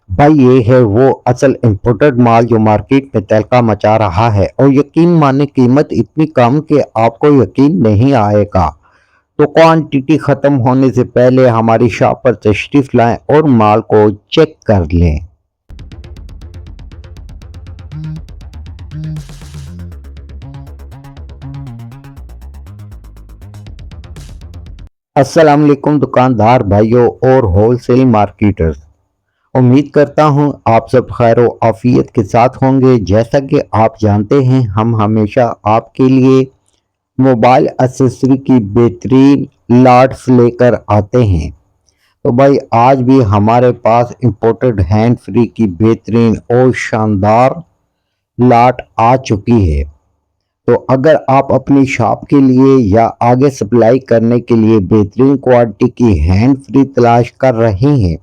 भाई ये है वो असल इम्पोर्टेड माल जो मार्केट में तहलका मचा रहा है और यकीन माने कीमत इतनी कम कि आपको यकीन नहीं आएगा। तो क्वांटिटी खत्म होने से पहले हमारी शॉप पर तशरीफ लाएं और माल को चेक कर लें। अस्सलाम वालेकुम दुकानदार भाइयों और होलसेल मार्केटर्स। उम्मीद करता हूं आप सब खैर व आफियत के साथ होंगे। जैसा कि आप जानते हैं हम हमेशा आपके लिए मोबाइल एक्सेसरी की बेहतरीन लाट्स लेकर आते हैं। तो भाई आज भी हमारे पास इंपोर्टेड हैंड फ्री की बेहतरीन और शानदार लाट आ चुकी है। तो अगर आप अपनी शॉप के लिए या आगे सप्लाई करने के लिए बेहतरीन क्वालिटी की हैंड फ्री तलाश कर रहे हैं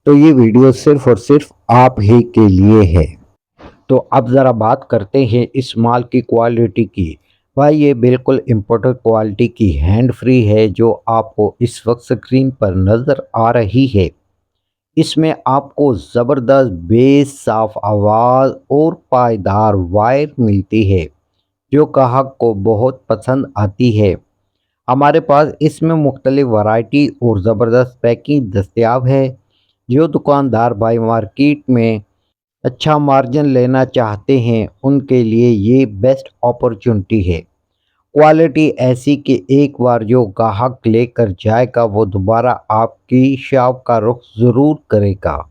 तो ये वीडियो सिर्फ और सिर्फ आप ही के लिए है। तो अब ज़रा बात करते हैं इस माल की क्वालिटी की। भाई ये बिल्कुल इम्पोर्टेड क्वालिटी की हैंड फ्री है जो आपको इस वक्त स्क्रीन पर नज़र आ रही है। इसमें आपको ज़बरदस्त बेस, साफ आवाज़ और पायदार वायर मिलती है जो ग्राहक को बहुत पसंद आती है। हमारे पास इसमें मुख्तलिफ वैरायटी और ज़बरदस्त पैकिंग दस्तयाब है। जो दुकानदार भाई मार्केट में अच्छा मार्जिन लेना चाहते हैं उनके लिए ये बेस्ट अपॉर्चुनिटी है। क्वालिटी ऐसी कि एक बार जो ग्राहक लेकर जाएगा वो दोबारा आपकी शॉप का रुख ज़रूर करेगा।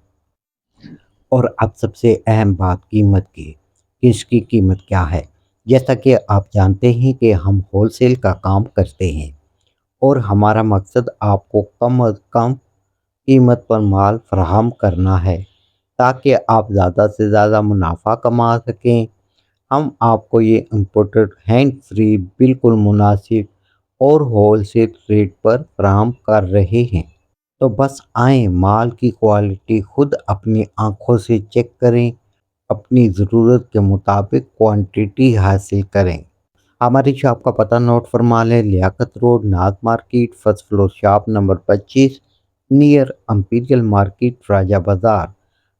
और अब सबसे अहम बात कीमत की कि इसकी कीमत क्या है। जैसा कि आप जानते हैं कि हम होलसेल का काम करते हैं और हमारा मकसद आपको कम अज़ कम कीमत पर माल फराहम करना है ताकि आप ज़्यादा से ज़्यादा मुनाफा कमा सकें। हम आपको ये इम्पोर्टेड हैंड फ्री बिल्कुल मुनासिब और होलसेल रेट पर फराहम कर रहे हैं। तो बस आएँ, माल की क्वालिटी खुद अपनी आँखों से चेक करें, अपनी ज़रूरत के मुताबिक क्वांटिटी हासिल करें। हमारी शॉप का पता नोट फरमा लें, Liaquat Road, Nag Market, first floor, shop number 25, near Imperial Market, Raja Bazaar.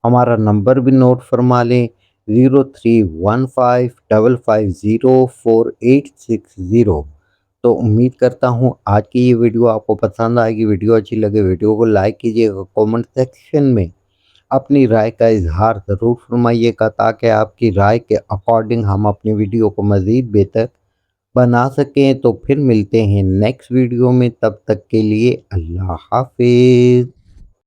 हमारा नंबर भी नोट फरमा लें, 0315550480। तो उम्मीद करता हूँ आज की ये वीडियो आपको पसंद आएगी। वीडियो अच्छी लगे वीडियो को लाइक कीजिएगा, कमेंट सेक्शन में अपनी राय का इजहार ज़रूर फरमाइएगा ताकि आपकी राय के अकॉर्डिंग हम अपनी वीडियो को मज़ीद बेहतर बना सकें। तो फिर मिलते हैं नेक्स्ट वीडियो में, तब तक के लिए अल्लाह हाफिज़।